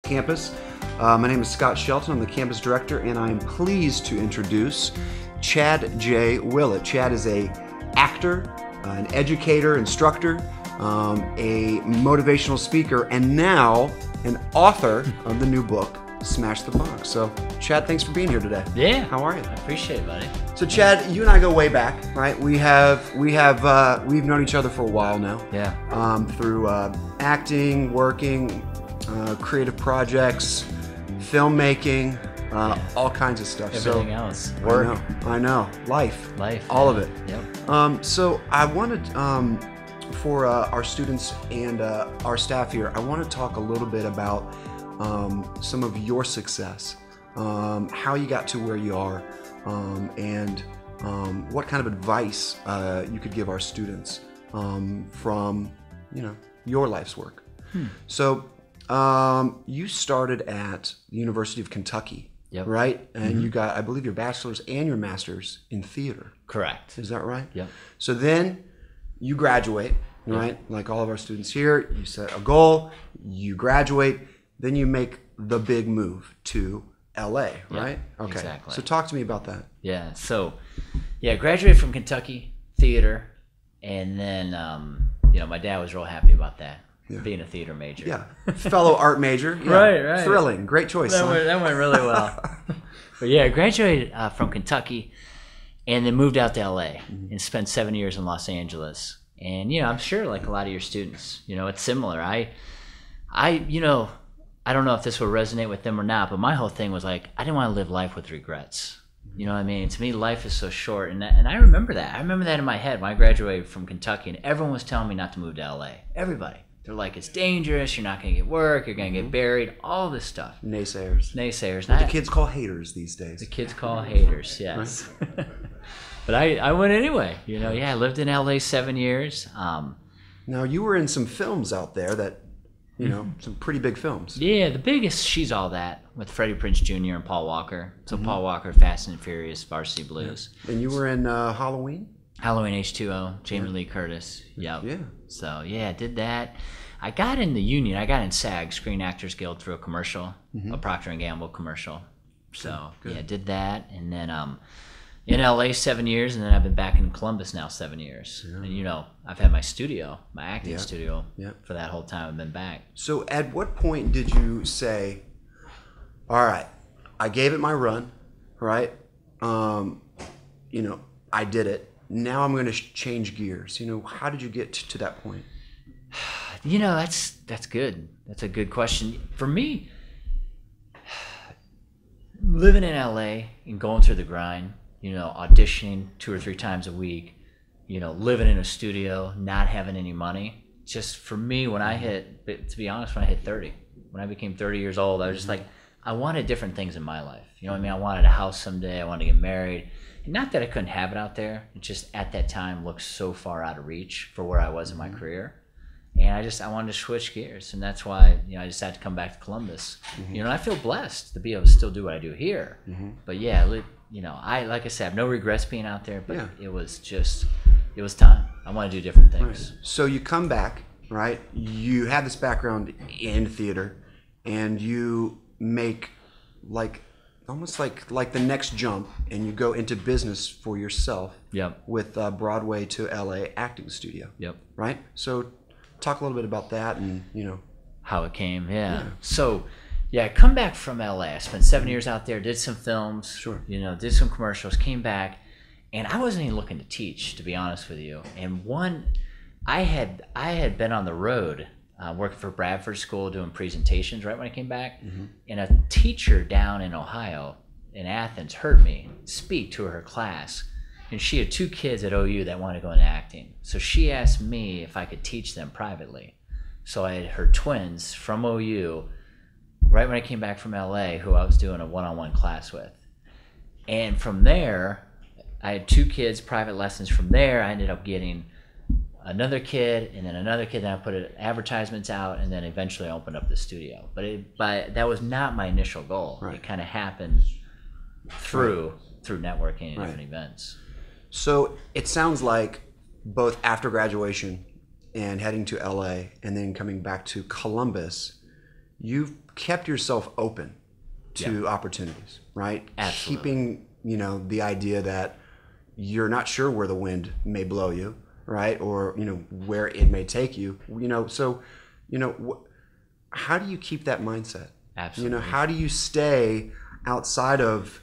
campus. My name is Scott Shelton. I'm the campus director, and I am pleased to introduce Chad J. Willett. Chad is an actor, an educator, instructor, a motivational speaker, and now an author of the new book, Smash the Box. So, Chad, thanks for being here today. Yeah. How are you? I appreciate it, buddy. So, Chad, you and I go way back, right? We've known each other for a while now. Yeah. Through acting, working, creative projects, filmmaking, all kinds of stuff. Everything else. Work. I know. Life. All of it. Yep. So I wanted, for our students and our staff here, I want to talk a little bit about some of your success, how you got to where you are, and what kind of advice you could give our students from, your life's work. So you started at the University of Kentucky, right? And you got, I believe, your bachelor's and your master's in theater. Correct. Is that right? Yep. So then you graduate, right? Like all of our students here, you set a goal, you graduate, then you make the big move to LA, right? Okay. Exactly. So talk to me about that. Yeah. So, graduated from Kentucky theater, and then my dad was real happy about that. Yeah. Being a theater major. Yeah. Fellow art major. Yeah. Right. Thrilling. Great choice. That went really well. But I graduated from Kentucky, and then moved out to LA and spent 7 years in Los Angeles. And I'm sure, like a lot of your students, it's similar. I don't know if this will resonate with them or not, but my whole thing was like, I didn't want to live life with regrets. You know what I mean? To me, life is so short, and I remember that. I remember that in my head when I graduated from Kentucky, and everyone was telling me not to move to LA. Everybody. They're like, it's dangerous, you're not going to get work, you're going to get buried, all this stuff. Naysayers. What the kids call haters these days. The kids call haters, yes. Right. But I went anyway. I lived in LA 7 years. Now, you were in some films out there that, some pretty big films. Yeah, the biggest, She's All That, with Freddie Prinze Jr. and Paul Walker. So Paul Walker, Fast and Furious, Varsity Blues. Yeah. And you were in Halloween? Halloween H2O, Jamie Lee Curtis. Yep. Yeah. So, I did that. I got in the union. I got in SAG, Screen Actors Guild, through a commercial, a Procter & Gamble commercial. So, Good. Did that. And then in LA 7 years, and then I've been back in Columbus now 7 years. Yeah. And I've had my studio, my acting studio, for that whole time I've been back. So at what point did you say, all right, I gave it my run, right? I did it. Now I'm going to change gears. How did you get to that point? That's good. That's a good question. For me, living in LA and going through the grind, auditioning 2 or 3 times a week, living in a studio, not having any money. Just for me, when I hit 30, when I became 30 years old, I was just like, I wanted different things in my life. You know what I mean? I wanted a house someday. I wanted to get married. And not that I couldn't have it out there. It just at that time looked so far out of reach for where I was in my career. And I wanted to switch gears. And that's why, I decided to come back to Columbus. And I feel blessed to be able to still do what I do here. But like I said, I have no regrets being out there, but it was time. I want to do different things. Right. So you come back, right? You have this background in theater, and you make almost like the next jump, and you go into business for yourself. Yep. With Broadway to LA acting studio. Yep. Right? So talk a little bit about that and, how it came. Yeah. So, I come back from LA. I spent 7 years out there, did some films, sure. Did some commercials, came back, and I wasn't even looking to teach, to be honest with you. And I had been on the road working for Bradford School doing presentations right when I came back, and a teacher down in Ohio, in Athens, heard me speak to her class, and she had 2 kids at OU that wanted to go into acting. So she asked me if I could teach them privately. So I had her twins from OU, right when I came back from LA, who I was doing a one-on-one class with. And from there, I had 2 kids, private lessons. From there, I ended up getting another kid, and then another kid, then I put advertisements out, and then eventually I opened up the studio. But that was not my initial goal. Right. It kind of happened through networking and different events. So it sounds like both after graduation and heading to LA and then coming back to Columbus, you've kept yourself open to opportunities, right? Absolutely. Keeping, the idea that you're not sure where the wind may blow you, right? Or, where it may take you, so, how do you keep that mindset? Absolutely. How do you stay outside of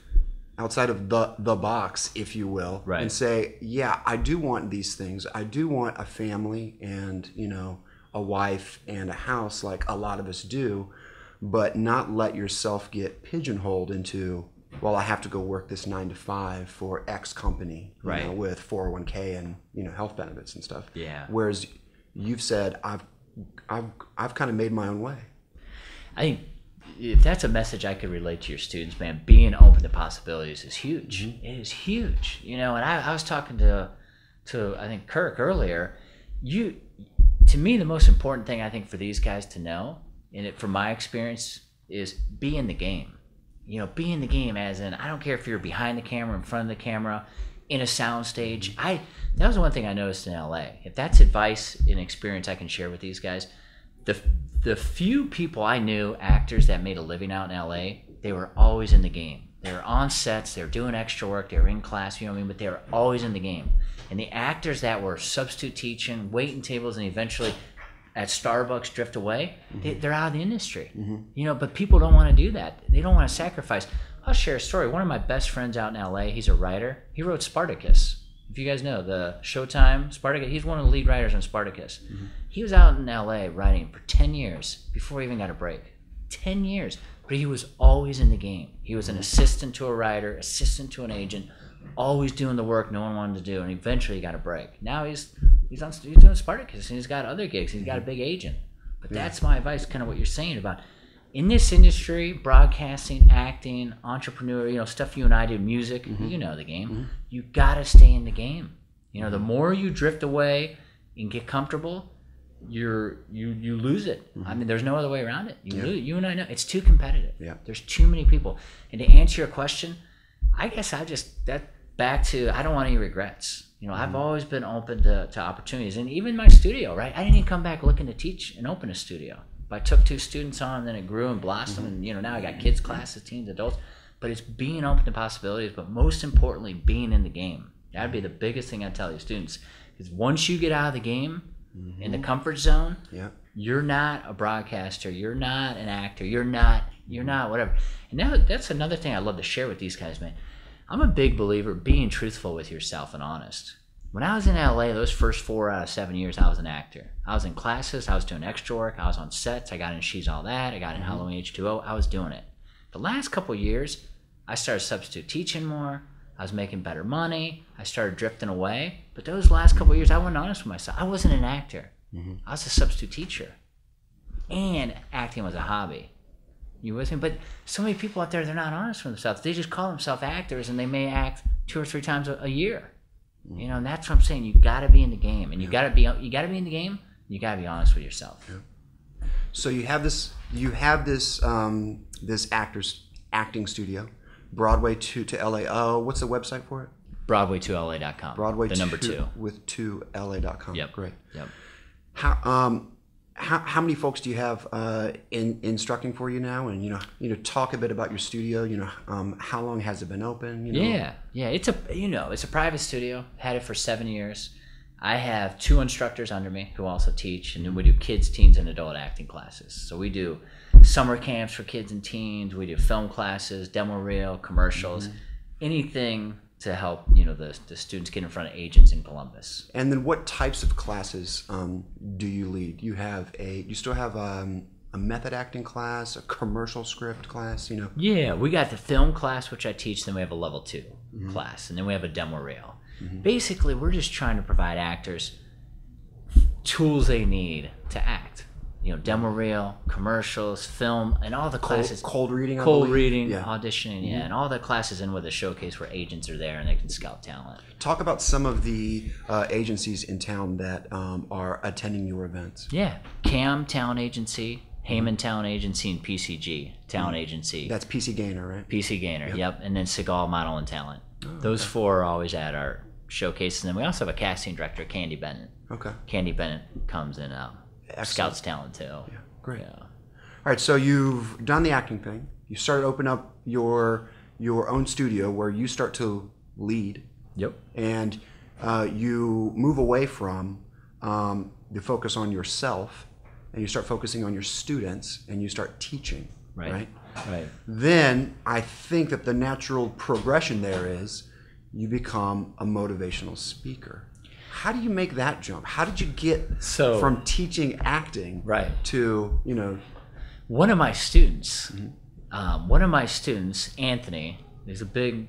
the box, if you will, right. and say, yeah, I do want these things. I do want a family and, a wife and a house like a lot of us do, but not let yourself get pigeonholed into, well, I have to go work this 9 to 5 for X company, right. With 401k and, health benefits and stuff. Yeah. Whereas you've said, I've kind of made my own way. I think if that's a message I could relate to your students, man, being open to possibilities is huge. Mm-hmm. It is huge. And I was talking to I think Kirk earlier. To me, the most important thing I think for these guys to know, and from my experience, is be in the game. Be in the game as in, I don't care if you're behind the camera, in front of the camera, in a sound stage. That was the one thing I noticed in LA. If that's advice and experience I can share with these guys, the few people I knew, actors that made a living out in LA, they were always in the game. They were on sets, they were doing extra work, they were in class, but they were always in the game. And the actors that were substitute teaching, waiting tables, and eventually at Starbucks drift away, mm-hmm. they're out of the industry. Mm-hmm. But people don't want to do that. They don't want to sacrifice. I'll share a story. One of my best friends out in LA, he's a writer. He wrote Spartacus. If you guys know, the Showtime Spartacus, he's one of the lead writers on Spartacus. Mm-hmm. He was out in LA writing for 10 years before he even got a break. 10 years. But he was always in the game. He was an assistant to a writer, assistant to an agent, always doing the work no one wanted to do, and eventually he got a break. Now he's doing Spartacus, and he's got other gigs, and he's got a big agent. But that's my advice, kind of what you're saying about in this industry, broadcasting, acting, entrepreneur, stuff you and I do, music, mm-hmm. The game. Mm-hmm. You gotta stay in the game. The more you drift away and get comfortable, you lose it. Mm-hmm. There's no other way around it. You and I know it's too competitive. Yeah. There's too many people. And to answer your question, I guess I don't want any regrets. I've always been open to opportunities, and even my studio, right? I didn't even come back looking to teach and open a studio. But I took 2 students on, and then it grew and blossomed, mm-hmm. and now I got kids classes, teens, adults. But it's being open to possibilities, but most importantly, being in the game. That'd be the biggest thing I tell you students, because once you get out of the game, mm-hmm. in the comfort zone, you're not a broadcaster, you're not an actor, you're not whatever. And that's another thing I love to share with these guys, man. I'm a big believer being truthful with yourself and honest. When I was in LA, those first 4 out of 7 years, I was an actor. I was in classes, I was doing extra work, I was on sets, I got in She's All That, I got in Halloween H2O, I was doing it. The last couple of years, I started substitute teaching more, I was making better money, I started drifting away. But those last couple of years, I wasn't honest with myself. I wasn't an actor. Mm-hmm. I was a substitute teacher. And acting was a hobby. You with me? But so many people out there, they're not honest with themselves. They just call themselves actors, and they may act 2 or 3 times a year. Mm-hmm. And that's what I'm saying. You got to be in the game, and you got to be in the game. You got to be honest with yourself. Yeah. So you have this this acting studio, Broadway to LA. Oh, what's the website for it? Broadway2LA.com. Broadway the number 2 with 2LA.com. Yep. Great. Yep. How many folks do you have instructing for you now? And talk a bit about your studio. How long has it been open? Yeah. It's a private studio. Had it for 7 years. I have 2 instructors under me who also teach, and then we do kids, teens, and adult acting classes. So we do summer camps for kids and teens. We do film classes, demo reel, commercials, mm-hmm. anything to help the students get in front of agents in Columbus. And then what types of classes do you lead? You still have a method acting class, a commercial script class, Yeah, we got the film class, which I teach, then we have a level 2 mm-hmm. class, and then we have a demo reel. Mm-hmm. Basically, we're just trying to provide actors tools they need to act. Demo reel, commercials, film, and all the classes. Cold reading, auditioning, and all the classes in with a showcase where agents are there and they can scout talent. Talk about some of the agencies in town that are attending your events. Yeah, CAM Talent Agency, Heyman Talent Agency, and PCG Talent Agency. That's PC Gainer, right? PC Gainer, yep. And then Seagal Model and Talent. Oh, those 4 are always at our showcases. And then we also have a casting director, Candy Bennett. Okay. Candy Bennett comes and scouts talent too. Yeah, great. Yeah. right, so you've done the acting thing. You started to open up your own studio where you start to lead. Yep. And you move away from the focus on yourself, and you start focusing on your students, and you start teaching. Right. Then I think that the natural progression there is you become a motivational speaker. How do you make that jump? How did you get from teaching acting to, you know? One of my students, Anthony, is a big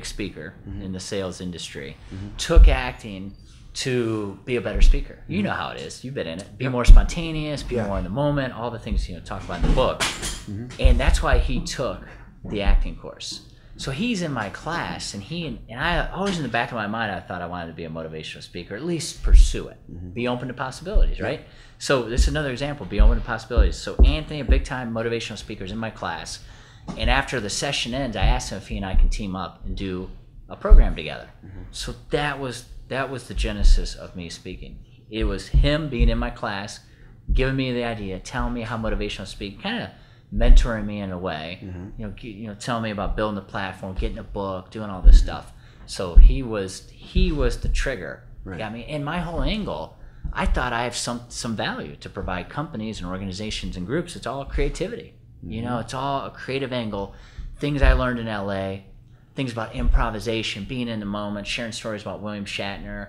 speaker in the sales industry, took acting to be a better speaker. You know how it is. You've been in it. Be more spontaneous, be more in the moment, all the things talk about in the book. And that's why he took the acting course. So he's in my class, and I always in the back of my mind, I thought I wanted to be a motivational speaker, at least pursue it. Be open to possibilities, right? So this is another example, be open to possibilities. So Anthony, a big time motivational speaker, is in my class. And after the session ends, I asked him if he and I can team up and do a program together. So that was the genesis of me speaking. It was him being in my class, giving me the idea, telling me how motivational speaking, kind of mentoring me in a way, telling me about building a platform, getting a book, doing all this stuff. So he was the trigger. Got me. And my whole angle, I thought I have some value to provide companies and organizations and groups. It's all creativity. It's all a creative angle. Things I learned in LA, things about improvisation, being in the moment, sharing stories about William Shatner,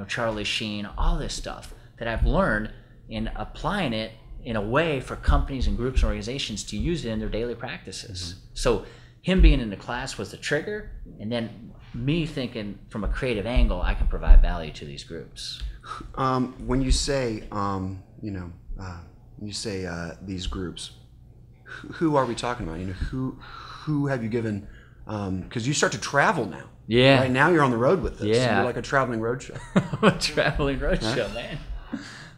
Charlie Sheen, all this stuff that I've learned, and applying it in a way for companies and groups and organizations to use it in their daily practices. So him being in the class was the trigger, and then me thinking from a creative angle, I can provide value to these groups. When you say, these groups, who are we talking about? Who have you given? Because you start to travel now. Yeah. Right now you're on the road with this. Yeah. You're like a traveling roadshow. A traveling roadshow, man.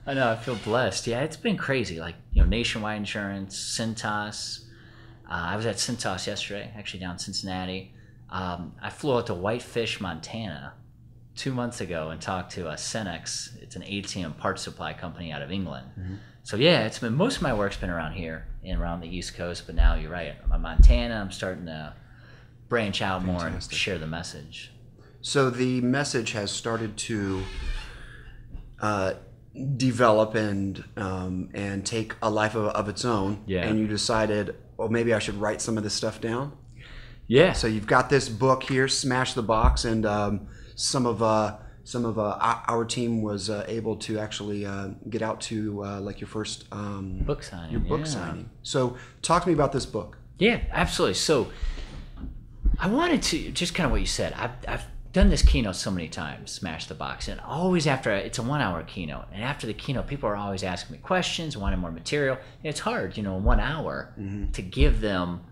I know. I feel blessed. Yeah, it's been crazy. Like Nationwide Insurance, Cintas. I was at Cintas yesterday, actually down in Cincinnati. I flew out to Whitefish, Montana, 2 months ago and talked to Cenex. It's an ATM parts supply company out of England. So yeah, it's been, most of my work's been around here and around the East Coast, but now you're right. I'm in Montana. I'm starting to branch out more and share the message. So the message has started to develop and take a life of its own. Yeah. And you decided, well, maybe I should write some of this stuff down. Yeah. So you've got this book here, Smash the Box, and some of our team was able to actually get out to like your first book signing. Your book signing. So talk to me about this book. Yeah, absolutely. So I wanted to just kind of what you said. I've done this keynote so many times, Smash the Box, and always after it's a 1 hour keynote, and after the keynote, people are always asking me questions, wanting more material. And it's hard, in 1 hour to give them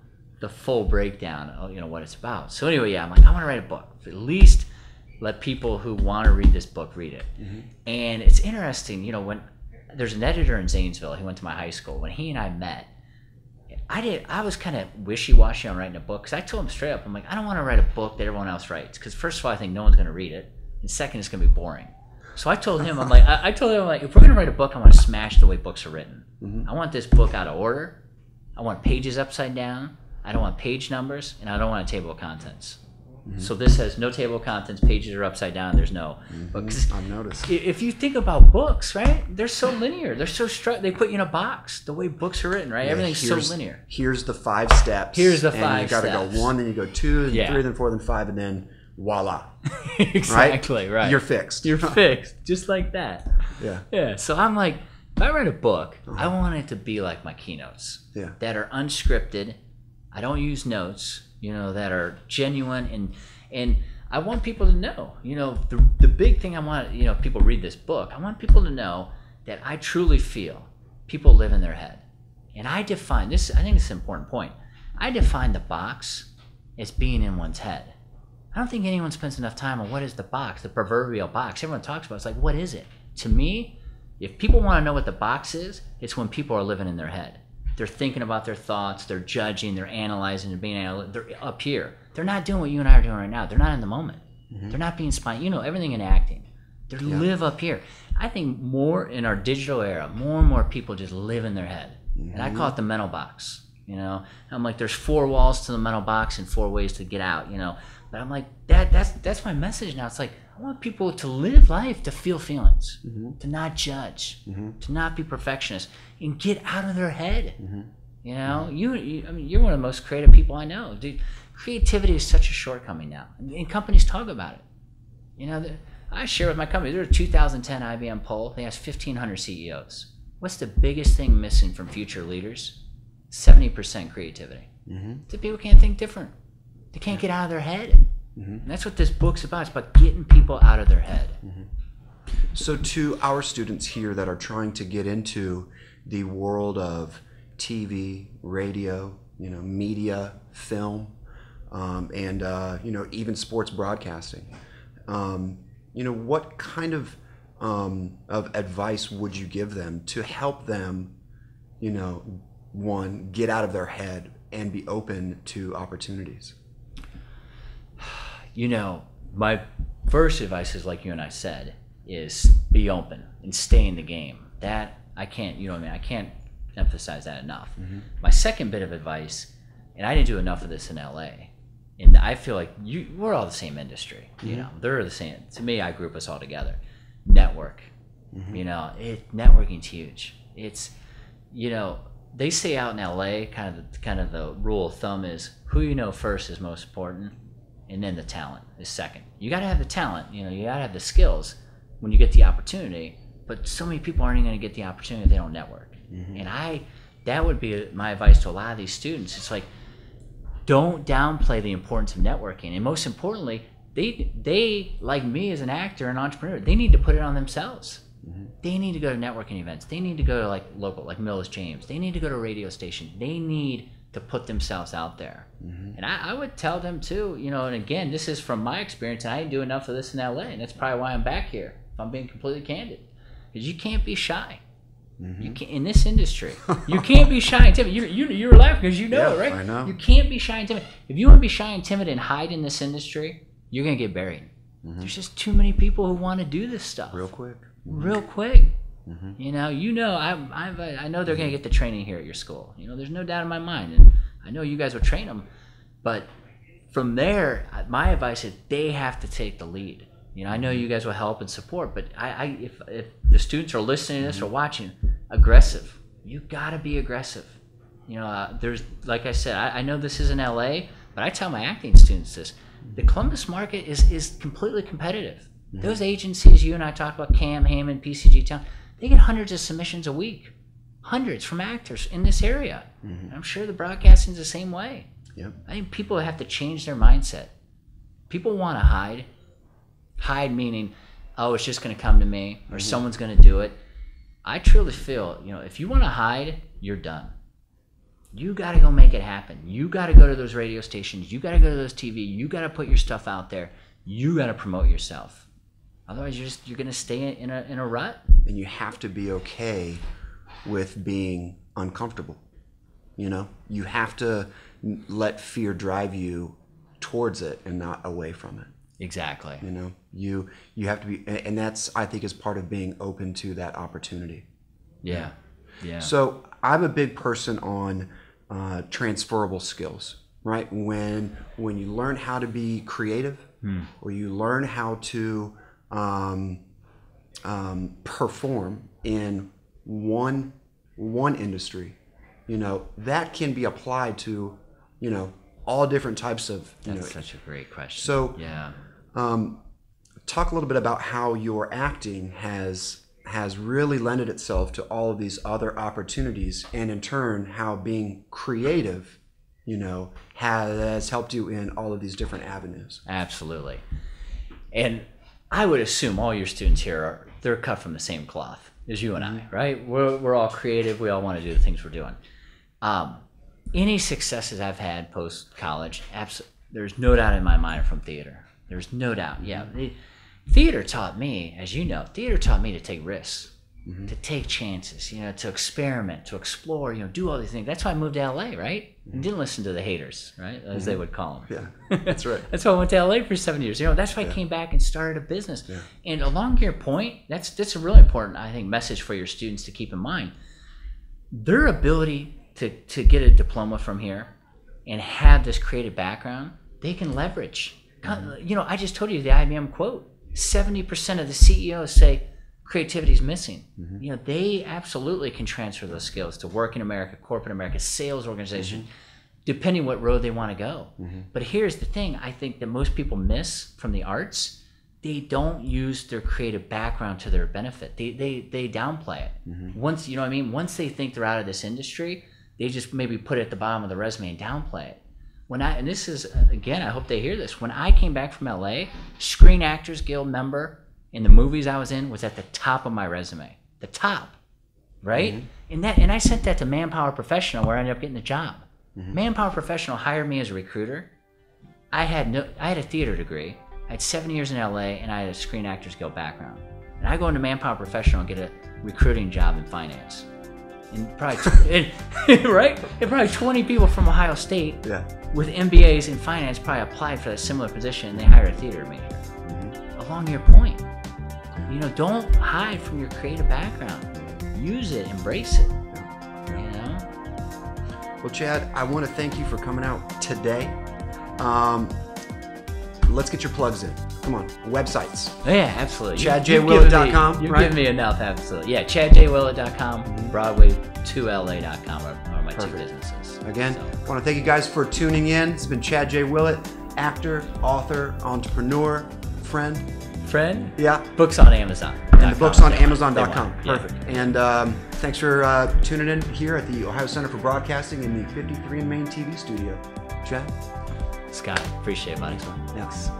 the full breakdown of what it's about. So anyway, I'm like, I want to write a book. At least let people who want to read this book read it. And it's interesting, when there's an editor in Zanesville, he went to my high school. When he and I met, I was kind of wishy-washy on writing a book, because I told him straight up, I'm like, I don't want to write a book that everyone else writes, because first of all, I think no one's going to read it, and second, it's going to be boring. So I told him, I'm like, if we're going to write a book, I want to smash the way books are written. I want this book out of order. I want pages upside down. I don't want page numbers, and I don't want a table of contents. So this has no table of contents, pages are upside down, there's no books. I've noticed. If you think about books, right, they're so linear, they're so they put you in a box, the way books are written, right? Yeah, everything's so linear. Here's the 5 steps. Here's the 5 steps. And you gotta go 1, then you go 2, then 3, then 4, then 5, and then voila. Exactly, right. You're fixed. You're fixed, just like that. Yeah, so I'm like, if I write a book, I want it to be like my keynotes that are unscripted. I don't use notes, that are genuine, and I want people to know, the big thing I want, people read this book, I want people to know that I truly feel people live in their head. And I define this, I think this is an important point. I define the box as being in one's head. I don't think anyone spends enough time on what is the box, the proverbial box. Everyone talks about it. It's like, what is it? To me, if people want to know what the box is, it's when people are living in their head. They're thinking about their thoughts, they're judging, they're analyzing, they're up here. They're not doing what you and I are doing right now. They're not in the moment. They're not being everything in acting. They live up here. I think more in our digital era, more and more people just live in their head. And I call it the mental box. I'm like, there's 4 walls to the mental box and 4 ways to get out. But I'm like, that's my message now. It's like, I want people to live life, to feel feelings, to not judge, to not be perfectionists, and get out of their head. I mean, you're one of the most creative people I know. Dude, creativity is such a shortcoming now, and companies talk about it. I share with my company. There's a 2010 IBM poll. They asked 1,500 CEOs, what's the biggest thing missing from future leaders? 70% creativity. So people can't think different. They can't get out of their head. And that's what this book's about. It's about getting people out of their head. So to our students here that are trying to get into the world of TV, radio, media, film, and even sports broadcasting, what kind of advice would you give them to help them, one, get out of their head and be open to opportunities? My first advice is, like you and I said, is be open and stay in the game. That I can't, I can't emphasize that enough. My second bit of advice, and I didn't do enough of this in LA, and I feel like we're all the same industry. They're the same. To me, I group us all together. Network. Networking's huge. It's, they say out in LA, kind of the rule of thumb is who you know first is most important, and then the talent is second. You got to have the talent. You got to have the skills when you get the opportunity. But so many people aren't even going to get the opportunity if they don't network. And that would be my advice to a lot of these students. It's like, don't downplay the importance of networking. And most importantly, they like me as an actor and entrepreneur, they need to put it on themselves. They need to go to networking events. They need to go to local, like Millis James. They need to go to a radio station. They need to put themselves out there. And I would tell them too, and again, this is from my experience, and I didn't do enough of this in LA, and that's probably why I'm back here, if I'm being completely candid, because you can't be shy. You can't, in this industry, you can't be shy and timid. You're laughing because it, right? I know. You can't be shy and timid. If you want to be shy and timid and hide in this industry, you're going to get buried. There's just too many people who want to do this stuff. Real quick. I know they're going to get the training here at your school. There's no doubt in my mind. And I know you guys will train them. But from there, my advice is they have to take the lead. I know you guys will help and support, but if the students are listening to this or watching, aggressive. You got to be aggressive. There's, like I said, I know this is in LA, but I tell my acting students this. The Columbus market is completely competitive. Those agencies you and I talked about, Cam, Hammond, PCG Town, they get hundreds of submissions a week. Hundreds from actors in this area. I'm sure the broadcasting is the same way. I think people have to change their mindset. People want to hide. Hide meaning, oh, it's just going to come to me, or someone's going to do it. I truly feel, if you want to hide, you're done. You got to go make it happen. You got to go to those radio stations. You got to go to those TV. You got to put your stuff out there. You got to promote yourself. Otherwise, you're going to stay in a rut. And you have to be okay with being uncomfortable. You have to let fear drive you towards it and not away from it. Exactly. You have to be, and that's, I think, is part of being open to that opportunity. Yeah. So I'm a big person on transferable skills, right? When you learn how to be creative, or you learn how to perform in one industry, that can be applied to, all different types of. That's such a great question. So talk a little bit about how your acting has really lended itself to all of these other opportunities, and in turn how being creative has helped you in all of these different avenues. Absolutely. And I would assume all your students here they're cut from the same cloth as you and I, right? We're all creative. We all want to do the things we're doing. Any successes I've had post college, there's no doubt in my mind from theater. There's no doubt. Theater taught me, as you know, to take risks, to take chances, to experiment, to explore, do all these things. That's why I moved to LA, right? And didn't listen to the haters, right? As they would call them. Yeah, that's right. That's why I went to LA for 7 years. That's why I came back and started a business. Yeah. And along your point, that's a really important, I think, message for your students to keep in mind. their ability to get a diploma from here and have this creative background, they can leverage. You know, I just told you the IBM quote. 70% of the CEOs say creativity is missing. You know, they absolutely can transfer those skills to work in America, corporate America, sales organization, depending what road they want to go. But here's the thing I think that most people miss from the arts. They don't use their creative background to their benefit. They downplay it. Once, you know what I mean? Once they think they're out of this industry, they just maybe put it at the bottom of the resume and downplay it. And this is, again, I hope they hear this. When I came back from LA, Screen Actors Guild member in the movies I was in was at the top of my resume. The top, right? And I sent that to Manpower Professional where I ended up getting the job. Manpower Professional hired me as a recruiter. I had a theater degree. I had 7 years in LA and I had a Screen Actors Guild background. And I go into Manpower Professional and get a recruiting job in finance. And probably, right? And probably 20 people from Ohio State with MBAs in finance probably applied for that similar position and they hired a theater major. Along your point, you know, don't hide from your creative background. Use it, embrace it, you know? Well, Chad, I want to thank you for coming out today. Let's get your plugs in. Come on, websites. Yeah, absolutely. ChadJWillett.com, You've right? given me enough, absolutely. Yeah, ChadJWillett.com, Broadway2LA.com are my two businesses. Again, I want to thank you guys for tuning in. It's been Chad J. Willett, actor, author, entrepreneur, friend. Yeah. Books on Amazon. And the book's on Amazon.com. Perfect. Yeah. And thanks for tuning in here at the Ohio Center for Broadcasting in the 53 and Main TV studio. Chad? Scott, appreciate it, buddy. Thanks.